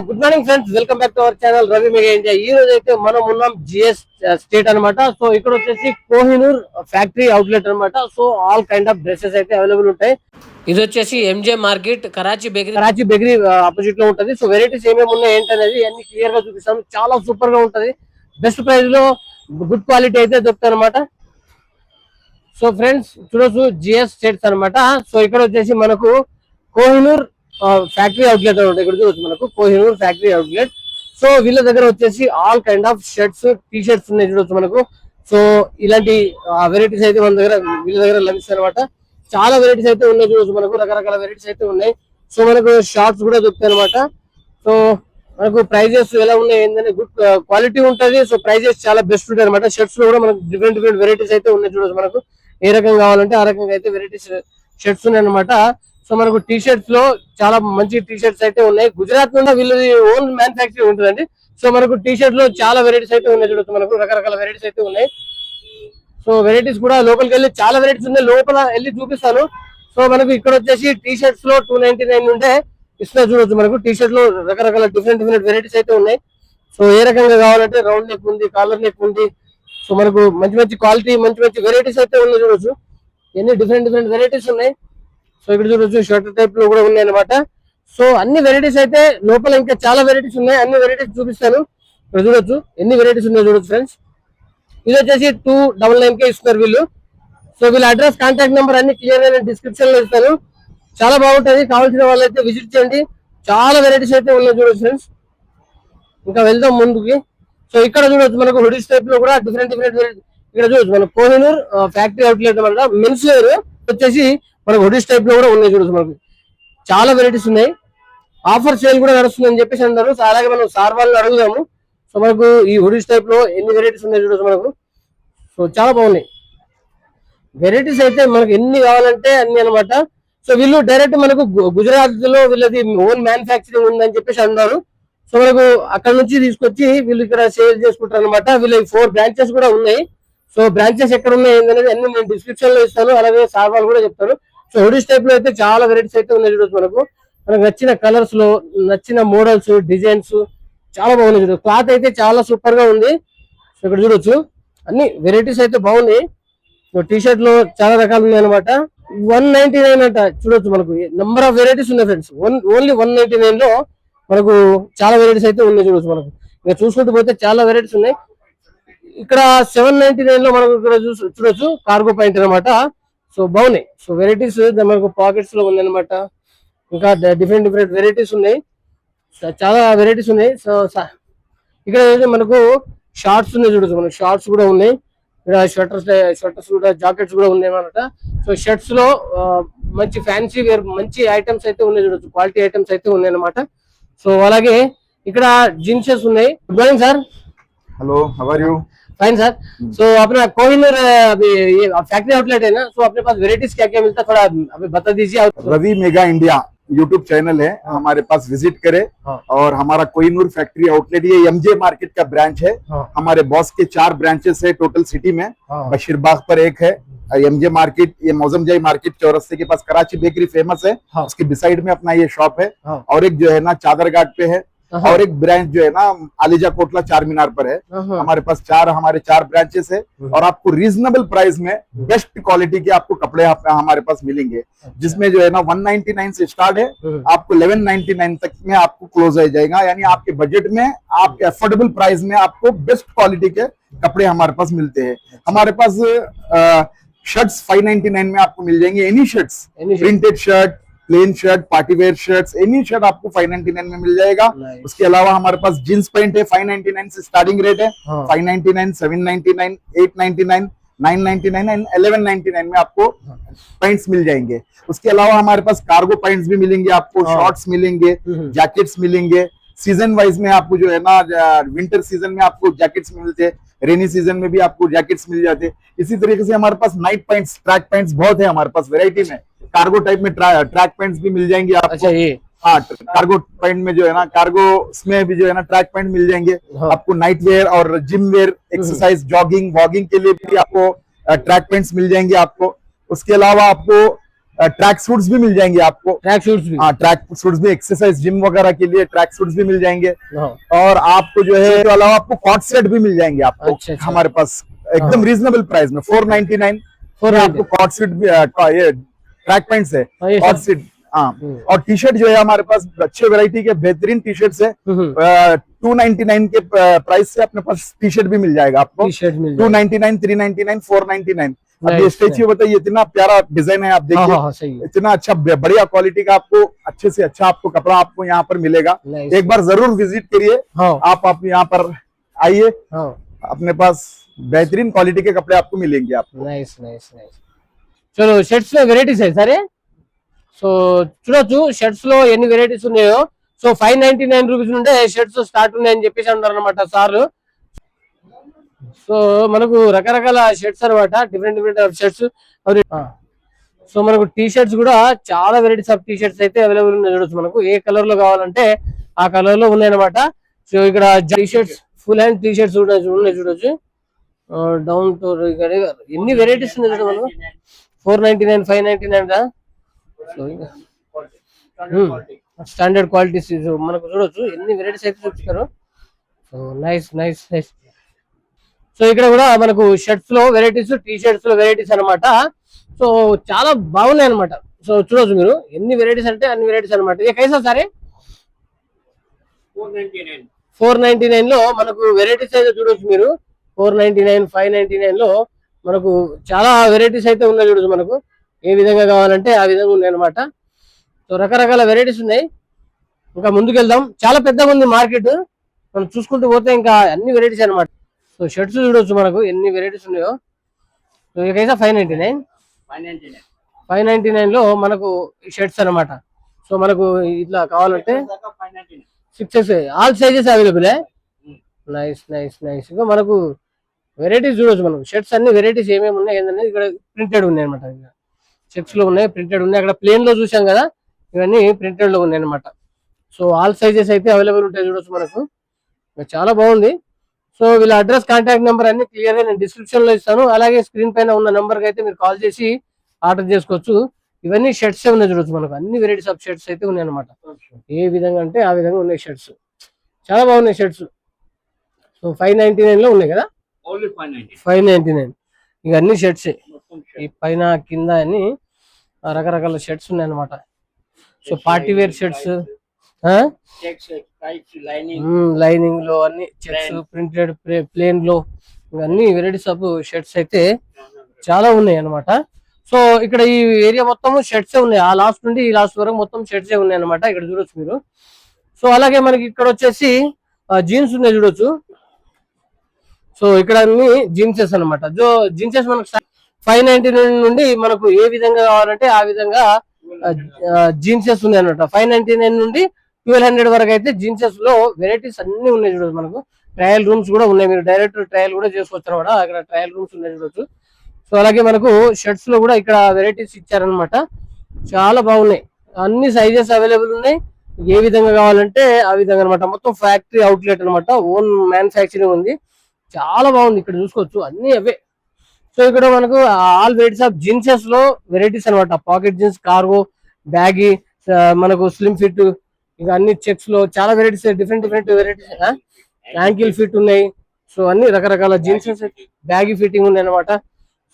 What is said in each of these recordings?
Good morning friends, welcome back to our channel Ravi mega India. ఈ రోజు అయితే మనం ఉన్నాం జిఎస్ స్టేట్ అనమాట. సో ఇక్కడ వచ్చేసి కోహినూర్ ఫ్యాక్టరీ అవుట్లెట్ అనమాట. So all kind of dresses అయితే అవైలబుల్ ఉంటాయి. ఇది వచ్చేసి MJ market, Karachi bakery opposite లో ఉంటది. సో వెరైటీస్ ఏమేమి ఉన్నాయి ఏంటనేది అన్ని క్లియర్ గా చూపిస్తాను. చాలా సూపర్ గా ఉంటది, బెస్ట్ ప్రైస్ లో గుడ్ క్వాలిటీ అయితే దొరుకుతాయి అనమాట. సో ఫ్రెండ్స్ చూడొచ్చు జిఎస్ స్టేట్స్ అనమాట. సో ఇక్కడ వచ్చేసి మనకు కోహినూర్ ఫ్యాక్టరీ అవుట్లెట్ అనమాట. ఇక్కడ చూడొచ్చు మనకు కోహినూర్ ఫ్యాక్టరీ అవుట్లెట్. సో వీళ్ళ దగ్గర వచ్చేసి all kind of shirts, T shirts ఉన్నాయి చూడొచ్చు మనకు. సో ఇలాంటి వెరైటీస్ అయితే మన దగ్గర వీళ్ళ దగ్గర లభిస్తాయి అనమాట. చాలా వెరైటీస్ అయితే ఉన్నాయి చూడొచ్చు మనకు, రకరకాల వెరైటీస్ అయితే ఉన్నాయి. సో మనకు షార్ట్స్ కూడా దొరుకుతాయి అనమాట. సో మనకు ప్రైజెస్ ఎలా ఉన్నాయి ఏంటంటే గుడ్ క్వాలిటీ ఉంటుంది. సో ప్రైజెస్ చాలా బెస్ట్ ఉంటాయి అనమాట. షర్ట్స్ లో కూడా మనకు డిఫరెంట్ వెరైటీస్ అయితే ఉన్నాయి చూడొచ్చు మనకు. ఏ రకం కావాలంటే ఆ రకంగా అయితే వెరైటీస్ షర్ట్స్ ఉన్నాయి అనమాట. సో మనకు టీ షర్ట్స్ లో చాలా మంచి టీ షర్ట్స్ అయితే ఉన్నాయి. గుజరాత్ నుండి వీళ్ళది ఓన్ మ్యానుఫ్యాక్చరింగ్ ఉంటుందండి. సో మనకు టీ షర్ట్ లో చాలా వెరైటీస్ అయితే ఉన్నాయి చూడొచ్చు మనకు, రకరకాల వెరైటీస్ అయితే ఉన్నాయి. సో వెరైటీస్ కూడా లోపలికి వెళ్ళి చాలా వెరైటీస్ ఉన్నాయి, లోపల వెళ్ళి చూపిస్తాను. సో మనకు ఇక్కడ వచ్చేసి టీ షర్ట్స్ లో 299 ఉంటే ఇస్తున్నారు చూడొచ్చు మనకు. టీ షర్ట్ లో రకరకాల డిఫరెంట్ వెరైటీస్ అయితే ఉన్నాయి. సో ఏ రకంగా కావాలంటే రౌండ్ నెక్ ఉంది, కాలర్ నెక్ ఉంది. సో మనకు మంచి క్వాలిటీ మంచి వెరైటీస్ అయితే ఉన్నాయి చూడొచ్చు. ఎన్ని డిఫరెంట్ వెరైటీస్ ఉన్నాయి. సో ఇక్కడ చూడొచ్చు షర్ట్ టైప్ లో కూడా ఉన్నాయి అనమాట. సో అన్ని వెరైటీస్ అయితే లోపల ఇంకా చాలా వెరైటీస్ ఉన్నాయి, అన్ని వెరైటీస్ చూపిస్తాను. ఇక్కడ చూడొచ్చు ఎన్ని వెరైటీస్ ఉన్నాయి చూడొచ్చు ఫ్రెండ్స్. ఇది వచ్చేసి 299 ఇస్తున్నారు వీళ్ళు. సో వీళ్ళ అడ్రస్, కాంటాక్ట్ నెంబర్ అన్ని క్లియర్ గా డిస్క్రిప్షన్ లో ఇస్తాను. చాలా బాగుంటది, కావాల్సిన వాళ్ళైతే విజిట్ చేయండి. చాలా వెరైటీస్ అయితే ఉన్నాయి చూడొచ్చు ఫ్రెండ్స్. ఇంకా వెళ్దాం ముందుకి. సో ఇక్కడ చూడొచ్చు మనకు హుడీస్ టైప్ లో కూడా డిఫరెంట్ వెరైటీ. ఇక్కడ చూడొచ్చు మనకు కోహినూర్ ఫ్యాక్టరీ అవుట్లెట్ అనమాట. మెన్స్ వేర్ వచ్చేసి మనకు హుడీస్ టైప్ లో కూడా ఉన్నాయి చూడొచ్చు మనకు. చాలా వెరైటీస్ ఉన్నాయి. ఆఫర్ సేల్ కూడా నడుస్తుంది అని చెప్పేసి అన్నారు. సో అలాగే మనం సార్ వాళ్ళని అడుగుదాము. సో మనకు ఈ హుడీస్ టైప్ లో ఎన్ని వెరైటీస్ ఉన్నాయి చూడొచ్చు మనకు. సో చాలా బాగున్నాయి వెరైటీస్ అయితే, మనకు ఎన్ని కావాలంటే అన్ని అనమాట. సో వీళ్ళు డైరెక్ట్ మనకు గుజరాత్ లో వీళ్ళది ఓన్ మ్యానుఫ్యాక్చరింగ్ ఉందని చెప్పేసి అన్నారు. సో మనకు అక్కడ నుంచి తీసుకొచ్చి వీళ్ళు ఇక్కడ సేల్ చేసుకుంటారు అనమాట. వీళ్ళ 4 బ్రాంచెస్ కూడా ఉన్నాయి. సో బ్రాంచెస్ ఎక్కడ ఉన్నాయి ఏంటనేది అన్ని నేను డిస్క్రిప్షన్ లో ఇస్తాను, అలాగే సార్ వాళ్ళు కూడా చెప్తారు. సో హుడీస్ టైప్ లో అయితే చాలా వెరైటీస్ అయితే ఉన్నాయి చూడొచ్చు మనకు. మనకు నచ్చిన కలర్స్ లో నచ్చిన మోడల్స్, డిజైన్స్ చాలా బాగున్నాయి చూడొచ్చు. క్లాత్ అయితే చాలా సూపర్ గా ఉంది. సో ఇక్కడ చూడొచ్చు అన్ని వెరైటీస్ అయితే బాగున్నాయి. టీ షర్ట్ లో చాలా రకాలు ఉన్నాయి అనమాట. 199 అంట చూడొచ్చు మనకు. నెంబర్ ఆఫ్ వెరైటీస్ ఉన్నాయి ఫ్రెండ్స్. ఓన్లీ 199 లో మనకు చాలా వెరైటీస్ అయితే ఉన్నాయి చూడొచ్చు మనకు. ఇంకా చూసుకుంటూ పోతే చాలా వెరైటీస్ ఉన్నాయి. ఇక్కడ 799 లో మనకు ఇక్కడ చూడొచ్చు కార్గో పాయింట్ అనమాట. సో బాగున్నాయి. సో వెరైటీస్ మనకు పాకెట్స్ లో ఉంది అనమాట. ఇంకా డిఫరెంట్ వెరైటీస్ ఉన్నాయి, చాలా వెరైటీస్ ఉన్నాయి. సో ఇక్కడ మనకు షార్ట్స్ ఉన్నాయి చూడొచ్చు మనకు. షార్ట్స్ కూడా ఉన్నాయి ఇక్కడ, షర్ట్స్ కూడా, జాకెట్స్ కూడా ఉన్నాయి అనమాట. సో షర్ట్స్ లో మంచి ఫ్యాన్సీ వేర్ మంచి ఐటమ్స్ అయితే ఉన్నాయి చూడొచ్చు, క్వాలిటీ ఐటమ్స్ అయితే ఉన్నాయి అనమాట. సో అలాగే ఇక్కడ జీన్సెస్ ఉన్నాయి. Good morning sir. Hello, how are you? Fine sir. So अपना कोहिनूर अभी ये फैक्ट्री आउटलेट है ना, सो अपने पास वेराइटीज क्या क्या मिलता है थोड़ा अभी बता दीजिए. Ravi mega India YouTube channel है, हमारे पास विजिट करे. और हमारा कोहिनूर फैक्ट्री आउटलेट ये एमजे मार्केट का ब्रांच है. हमारे बॉस के 4 ब्रांचेस है टोटल सिटी में. बशीरबाग पर एक है, एमजे मार्केट, ये मौजमजाई मार्केट चौरस्ते के पास कराची बेकरी फेमस है, उसके बिसाइड में अपना ये शॉप है. और एक जो है ना चादर घाट पे है, और एक ब्रांच जो है ना आलिजा कोटला चार मीनार पर है. हमारे पास 4 ब्रांचेस है. और आपको रीजनेबल प्राइस में बेस्ट क्वालिटी के आपको कपड़े हमारे पास मिलेंगे, जिसमें जो है ना 199 से स्टार्ट है, आपको 1199 तक में आपको क्लोज हो जाएगा. यानी आपके बजट में, आपके अफोर्डेबल प्राइस में आपको बेस्ट क्वालिटी के कपड़े हमारे पास मिलते हैं. हमारे पास शर्ट्स 599 में आपको मिल जाएंगे. Any shirts, printed shirt, plain shirt, party wear shirts, any shirt आपको 599 में मिल जाएगा. उसके अलावा हमारे पास जींस पैंट है, 599 से स्टार्टिंग रेट है. 599, 799, 899, 999 एंड 1199 में आपको पैंट्स मिल जाएंगे. उसके अलावा हमारे पास कार्गो पैंट्स भी मिलेंगे आपको, शॉर्ट्स मिलेंगे, जैकेट्स मिलेंगे. सीजन वाइज में आपको जो है ना विंटर सीजन में आपको जैकेट्स मिलते हैं, रेनी सीजन में भी आपको जैकेट्स मिल जाते हैं. इसी तरीके से हमारे पास नाइट पैंट्स, ट्रैक पैंट्स बहुत है हमारे पास वैरायटी में. कार्गो टाइप में ट्रैक पैंट्स भी मिल जाएंगे आपको. अच्छा, ये हाँ, कार्गो पैंट में जो है ना, कार्गो में भी जो है ना ट्रैक पैंट मिल जाएंगे. आपको नाइट वेयर और gym where, exercise, jogging, vlogging के लिए भी आपको ट्रैक पैंट्स मिल जाएंगे आपको. उसके अलावा आपको ट्रैक सूट्स भी मिल जाएंगे आपको। ट्रैक शूट्स भी। हाँ, ट्रैक सूट्स भी, एक्सरसाइज जिम वगैरह के लिए ट्रैक सूट्स भी मिल जाएंगे। हाँ। और आपको जो है तो अलावा आपको कॉट सेट भी मिल जाएंगे आपको। अच्छा, अच्छा। हमारे पास एकदम रीजनेबल प्राइस में 499 आपको कॉट सेट भी, ये ट्रैक पैंट्स है, हाँ, ये कॉट सब। सेट। हाँ, और टी शर्ट जो है हमारे पास अच्छे वैरायटी के बेहतरीन टी शर्ट्स है। 299 के प्राइस से अपने पास टी शर्ट भी मिल जाएगा आपको। टी शर्ट मिल 299, 399, 499। अब ये Nice, स्टैच्यू बताइए, इतना प्यारा डिजाइन है, आप हाँ देखिए। हाँ हाँ, सही है। इतना अच्छा बढ़िया क्वालिटी का आपको अच्छे से अच्छा आपको कपड़ा आपको यहाँ पर मिलेगा। Nice. एक बार जरूर विजिट करिए। हाँ आप यहाँ पर आइए, हाँ। अपने पास बेहतरीन क्वालिटी के कपड़े आपको मिलेंगे आपको। Nice nice nice. చలో షర్ట్స్ లో వెరైటీస్ సరే. సో చూడొచ్చు షర్ట్స్ లో ఎన్ని వెరైటీస్ ఉన్నాయో. సో 599 రూపీస్ నుండే షర్ట్స్ స్టార్ట్ ఉన్నాయని చెప్పేసి అంటారు అనమాట సార్లు. సో మనకు రకరకాల షర్ట్స్ అనమాట, డిఫరెంట్ డిఫరెంట్ షర్ట్స్. సో మనకు టీ షర్ట్స్ కూడా చాలా వెరైటీస్ ఆఫ్ టీ షర్ట్స్ అయితే అవైలబుల్ ఉన్నాయి. చూడొచ్చు మనకు ఏ కలర్ లో కావాలంటే ఆ కలర్ లో ఉన్నాయి అనమాట. సో ఇక్కడ T shirts, full hand T shirts ఉన్నాయి చూడొచ్చు. డౌన్ టు ఎన్ని వెరైటీస్ ఉన్నాయి చూడండి మనకు. 499, 599 స్టాండర్డ్ క్వాలిటీస్ మనకు చూడొచ్చు ఎన్ని వెరైటీస్ అయితే చూపిస్తారు. So nice nice nice. So ఇక్కడ కూడా మనకు షర్ట్స్ లో వెరైటీస్, టీ షర్ట్స్ లో వెరైటీస్ అనమాట. సో చాలా బాగున్నాయి అనమాట. సో చూడొచ్చు మీరు ఎన్ని వెరైటీస్ అంటే అన్ని వెరైటీస్ అనమాట. ఏ కైసా సరే 499 లో మనకు వెరైటీస్ అయితే చూడొచ్చు మీరు. 499, 599 లో మనకు చాలా వెరైటీస్ అయితే ఉన్నాయి చూడొచ్చు. మనకు ఏ విధంగా కావాలంటే ఆ విధంగా ఉన్నాయి అనమాట. సో రకరకాల వెరైటీస్ ఉన్నాయి. ఇంకా ముందుకు వెళ్దాం. చాలా పెద్దగా ఉంది మార్కెట్. మనం చూసుకుంటూ పోతే ఇంకా అన్ని వెరైటీస్ అనమాట. సో షర్ట్స్ చూడొచ్చు మనకు ఎన్ని వెరైటీస్ ఉన్నాయో. సో ఇకైతే 599 లో మనకు షర్ట్స్ అనమాట. సో మనకు ఇట్లా కావాలంటే 6 all sizes available. Nice nice nice. ఇంకా మనకు వెరైటీస్ చూడొచ్చు. మనకు షర్ట్స్ అన్ని వెరైటీస్ ఏమేమి ఉన్నాయి ఏంటంటే ఇక్కడ ప్రింటెడ్ ఉన్నాయి అనమాట. చెక్స్ లో ఉన్నాయి, ప్రింటెడ్ ఉన్నాయి. అక్కడ ప్లేన్ లో చూసాం కదా, ఇవన్నీ ప్రింటెడ్ లో ఉన్నాయి అనమాట. సో ఆల్ సైజెస్ అయితే అవైలబుల్ ఉంటాయి చూడొచ్చు మనకు. చాలా బాగుంది. సో వీళ్ళ అడ్రస్, కాంటాక్ట్ నెంబర్ అన్ని క్లియర్ గా నేను డిస్క్రిప్షన్ లో ఇస్తాను. అలాగే స్క్రీన్ పైన ఉన్న నెంబర్ కి అయితే మీరు కాల్ చేసి ఆర్డర్ చేసుకోవచ్చు. ఇవన్నీ షర్ట్స్ ఉన్నాయి చూడొచ్చు మనకు. అన్ని వెరైటీస్ ఆఫ్ షర్ట్స్ అయితే ఉన్నాయి అనమాట. ఏ విధంగా అంటే ఆ విధంగా ఉన్నాయి షర్ట్స్. చాలా బాగున్నాయి షర్ట్స్. సో 599 లో ఉన్నాయి కదా. 599 ఇక అన్ని షర్ట్స్. ఈ పైన కింద అన్ని రకరకాల షర్ట్స్ ఉన్నాయి అనమాట. So party wear shirts, lining లో అన్ని చెక్స్, ప్రింటెడ్, ప్లేన్ లో అన్ని వెరైటీస్ ఆఫ్ షర్ట్స్ అయితే చాలా ఉన్నాయి అనమాట. సో ఇక్కడ ఈ ఏరియా మొత్తం షర్ట్స్ ఉన్నాయి. ఆ లాస్ట్ నుండి ఈ లాస్ట్ వరకు మొత్తం షర్ట్స్ ఉన్నాయి అనమాట. ఇక్కడ చూడొచ్చు మీరు. సో అలాగే మనకి ఇక్కడ వచ్చేసి జీన్స్ ఉన్నాయి చూడొచ్చు. సో ఇక్కడ అన్ని జీన్సెస్ అనమాట. జో జీన్సెస్ మనకు 599 నుండి మనకు ఏ విధంగా కావాలంటే ఆ విధంగా జీన్సెస్ ఉన్నాయి అనమాట. 599 నుండి 1200 వరకు అయితే జీన్సెస్ లో వెరైటీస్ అన్ని ఉన్నాయి చూడొచ్చు మనకు. ట్రయల్ రూమ్స్ కూడా ఉన్నాయి. మీరు డైరెక్ట్ ట్రయల్ కూడా చేసుకోవచ్చు అనమాట. అక్కడ ట్రయల్ రూమ్స్ ఉన్నాయి చూడొచ్చు. సో అలాగే మనకు షర్ట్స్ లో కూడా ఇక్కడ వెరైటీస్ ఇచ్చారనమాట. చాలా బాగున్నాయి. అన్ని సైజెస్ అవైలబుల్ ఉన్నాయి. ఏ విధంగా కావాలంటే ఆ విధంగా అనమాట. మొత్తం ఫ్యాక్టరీ అవుట్లెట్ అనమాట. ఓన్ మ్యానుఫ్యాక్చరింగ్ ఉంది. చాలా బాగుంది. ఇక్కడ చూసుకోవచ్చు అన్ని అవే. సో ఇక్కడ మనకు ఆల్ వెరైటీస్ ఆఫ్ జీన్సెస్ లో వెరైటీస్ అనమాట. పాకెట్ జీన్స్, కార్గో, బ్యాగీ, మనకు స్లిమ్ ఫిట్, ఇంకా అన్ని చెక్స్ లో చాలా varieties, different different varieties. Ankle fit ఉన్నాయి. సో అన్ని రకరకాల జీన్సెస్, బ్యాగీ ఫిట్టింగ్ ఉన్నాయి అనమాట.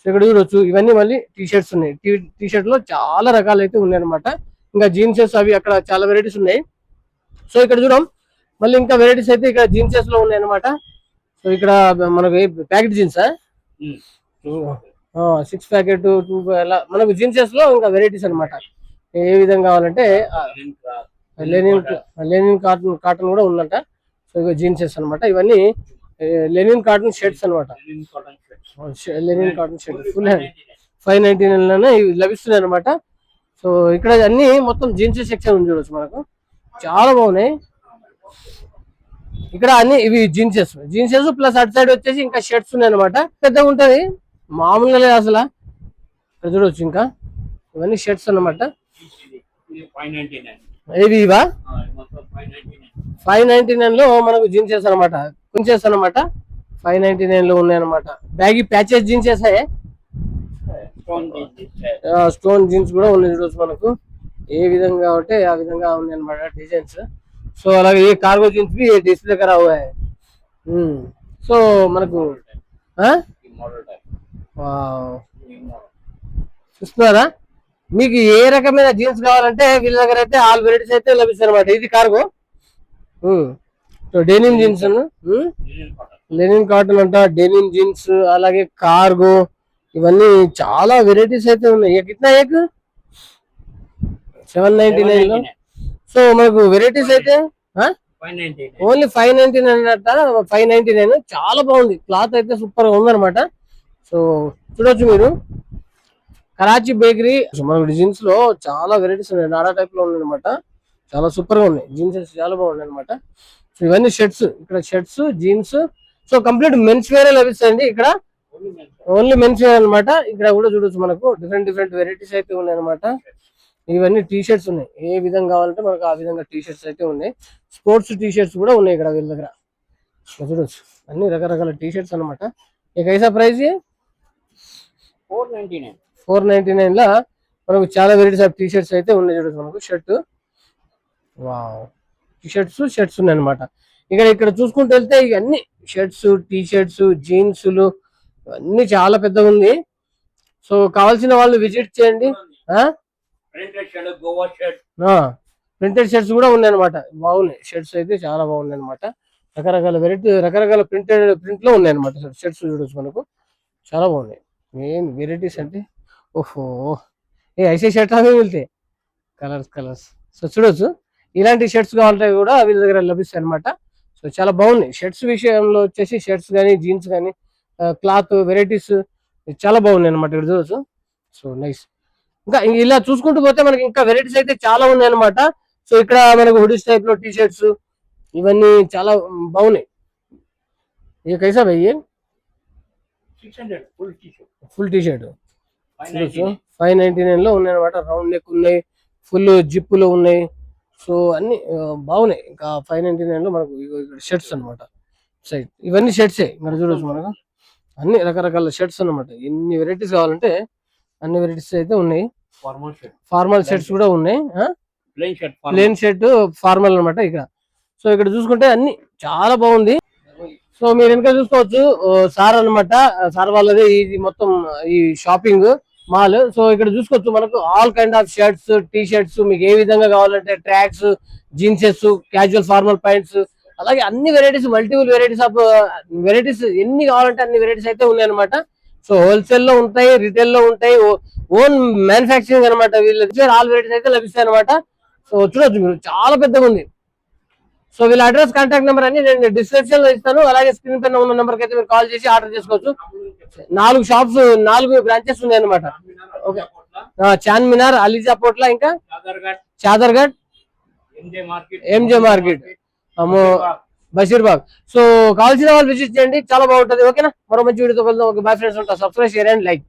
సో ఇక్కడ చూడొచ్చు ఇవన్నీ మళ్ళీ టీ షర్ట్స్ ఉన్నాయి. టీ షర్ట్ లో చాలా రకాలు అయితే ఉన్నాయి అనమాట. ఇంకా జీన్సెస్ అవి అక్కడ చాలా వెరైటీస్ ఉన్నాయి. సో ఇక్కడ చూడం మళ్ళీ ఇంకా వెరైటీస్ అయితే ఇక్కడ జీన్సెస్ లో ఉన్నాయి అనమాట. సో ఇక్కడ మనకు ప్యాకెట్ జీన్సా, 6 ప్యాకెట్, 2 అలా మనకు జీన్సెస్ లో ఇంకా వెరైటీస్ అనమాట. ఏ విధంగా కావాలంటే లెనిన్ కాటన్ కూడా ఉందంట. సో ఇక జీన్సెస్ అనమాట. ఇవన్నీ లెనిన్ కాటన్ షర్ట్స్ అనమాట. Linen cotton shirt full hand 599 లోనే ఇవి లభిస్తున్నాయి అనమాట. సో ఇక్కడ అన్ని మొత్తం జీన్సెస్ సెక్షన్ ఉంది చూడొచ్చు మనకు. చాలా బాగున్నాయి. ఇక్కడ అన్ని ఇవి జీన్సెస్ ప్లస్ అటు సైడ్ వచ్చేసి ఇంకా షర్ట్స్ ఉన్నాయి అనమాట. పెద్దగా ఉంటది, మామూలుగా లేదు అసలు. ఇక్కడ చూడొచ్చు ఇంకా ఇవన్నీ షర్ట్స్ అనమాట. ఇవి ఇవా 599 లో మనకు జీన్సెస్ అనమాట. జీన్సెస్ అనమాట 599 లో ఉన్నాయి అనమాట. బ్యాగీ ప్యాచెస్ జీన్సెస్ స్టోన్ జీన్స్ కూడా ఉన్నాయి చూడొచ్చు మనకు ఏ విధంగా అంటే ఆ విధంగా ఉన్నాయి అనమాట డిజైన్స్. సో అలాగే ये कार्गो जींस भी डिस्प्ले करा हुआ है. సో మనకు చూస్తున్నారా, మీకు ఏ రకమైన జీన్స్ కావాలంటే వీళ్ళ దగ్గర అయితే ఆల్ వెరైటీస్ అయితే లభిస్తాయి అనమాట. ఇది cargo denim jeans, linen cotton అంట, డెనిమ్ జీన్స్, అలాగే కార్గో, ఇవన్నీ చాలా వెరైటీస్ అయితే ఉన్నాయి. కిतना ఏక్ 799 లో. సో మనకు వెరైటీస్ అయితే ఓన్లీ 599 అంట. 599 చాలా బాగుంది, క్లాత్ అయితే సూపర్ గా ఉందన్నమాట. సో చూడొచ్చు మీరు కరాచీ బేకరీ. మనకు జీన్స్ లో చాలా వెరైటీస్ ఉన్నాయి, నాడా టైప్ లో ఉన్నాయి అనమాట. చాలా సూపర్ గా ఉన్నాయి జీన్స్, చాలా బాగున్నాయి అనమాట. సో ఇవన్నీ షర్ట్స్, ఇక్కడ shirts jeans, so complete men's wear లభిస్తాయండి ఇక్కడ, ఓన్లీ మెన్స్ వేర్ అనమాట. ఇక్కడ కూడా చూడొచ్చు మనకు డిఫరెంట్ డిఫరెంట్ వెరైటీస్ అయితే ఉన్నాయి అనమాట. ఇవన్నీ టీ షర్ట్స్ ఉన్నాయి, ఏ విధంగా కావాలంటే మనకు ఆ విధంగా టీ షర్ట్స్ అయితే ఉన్నాయి. స్పోర్ట్స్ టీ షర్ట్స్ కూడా ఉన్నాయి ఇక్కడ వీళ్ళ దగ్గర. చూడొచ్చు అన్ని రకరకాల టీ షర్ట్స్ అనమాట. ఇక ఐసా ప్రైస్ 499 లా మనకు చాలా వెరైటీస్ ఆఫ్ టీ షర్ట్స్ అయితే ఉన్నాయి. చూడొచ్చు మనకు షర్ట్, వావ్, టీ షర్ట్స్ ఉన్నాయి అనమాట. ఇక్కడ చూసుకుంటూ వెళ్తే ఇవన్నీ షర్ట్స్, టీ షర్ట్స్, జీన్స్లు అన్ని చాలా పెద్దగా ఉంది. సో కావాల్సిన వాళ్ళు విజిట్ చేయండి. ప్రింటెడ్ షర్ట్స్ కూడా ఉన్నాయి అనమాట, బాగున్నాయి షర్ట్స్ అయితే చాలా బాగున్నాయి అనమాట. రకరకాల వెరైటీ, రకరకాల ప్రింట్ లో ఉన్నాయి అనమాట షర్ట్స్. చూడొచ్చు మనకు చాలా బాగున్నాయి. మెయిన్ వెరైటీస్ అంటే ఓహో ఏ ఐసే షర్ట్ అవి వెళ్తే కలర్స్. సో చూడొచ్చు ఇలాంటి షర్ట్స్ కావాలంటే కూడా వీళ్ళ దగ్గర లభిస్తాయి అనమాట. సో చాలా బాగున్నాయి షర్ట్స్ విషయంలో వచ్చేసి, షర్ట్స్ కానీ జీన్స్ కానీ క్లాత్ వెరైటీస్ చాలా బాగున్నాయి అనమాట. ఇక్కడ చూడొచ్చు. So nice. ఇంకా ఇలా చూసుకుంటూ పోతే మనకి ఇంకా వెరైటీస్ అయితే చాలా ఉన్నాయి అనమాట. సో ఇక్కడ మనకు హుడీస్ టైప్ లో టీ షర్ట్స్ ఇవన్నీ చాలా బాగున్నాయి. ये कैसा भाई ये 600 ఫుల్ టీ షర్ట్ 599 లో ఉన్నాయి అనమాట. రౌండ్ నెక్ ఉన్నాయి, ఫుల్ జిప్పులు ఉన్నాయి. సో అన్ని బాగున్నాయి. ఇంకా 599 లో మనకు ఇక్కడ షర్ట్స్ అనమాట. సైడ్ ఇవన్నీ షర్ట్సే. ఇక్కడ చూడొచ్చు మనకు అన్ని రకరకాల షర్ట్స్ అనమాట. ఎన్ని వెరైటీస్ కావాలంటే అన్ని వెరైటీస్ అయితే ఉన్నాయి. ఫార్మల్ షర్ట్స్ కూడా ఉన్నాయి, ప్లెయిన్ షర్ట్ ఫార్మల్ అనమాట ఇక్కడ. సో ఇక్కడ చూసుకుంటే అన్ని చాలా బాగుంది. సో మీరు వెనక చూసుకోవచ్చు సార్ అనమాట, సార్ వాళ్ళది ఇది మొత్తం ఈ షాపింగ్ మాల్. సో ఇక్కడ చూసుకోవచ్చు మనకు all kind of shirts, T shirts, మీకు ఏ విధంగా కావాలంటే ట్రాక్స్, జీన్సెస్, క్యాజువల్ ఫార్మల్ ప్యాంట్స్, అలాగే అన్ని వెరైటీస్, మల్టిపుల్ వెరైటీస్ ఎన్ని కావాలంటే అన్ని వెరైటీస్ అయితే ఉన్నాయి అనమాట. సో హోల్సేల్ లో ఉంటాయి, రిటైల్ లో ఉంటాయి, ఓన్ మ్యానుఫాక్చరింగ్ అనమాట. వీళ్ళ ఆల్ వెరైటీస్ అయితే లభిస్తాయి అనమాట. సో చూడొచ్చు మీరు చాలా పెద్దగా ఉంది. సో వీళ్ళ అడ్రస్, కాంటాక్ట్ నెంబర్ అని నేను డిస్క్రిప్షన్ లో ఇస్తాను. అలాగే స్క్రీన్ పైన ఉన్న నెంబర్ కి అయితే మీరు కాల్ చేసి ఆర్డర్ చేసుకోవచ్చు. 4 షాప్స్, 4 బ్రాంచెస్ ఉన్నాయి అనమాట. ఓకే, చార్మినార్, అలీజా పోట్ల, ఇంకా Chaderghat, MJ market, Basheerbagh. So కావాల్సిన వాళ్ళు విజిట్ చేయండి, చాలా బాగుంటది. ఓకేనా, మరో మంచి వీడియోతో వెళ్దాం. ఓకే, బై ఫ్రెండ్స్, ఉంటా. Subscribe, share and like.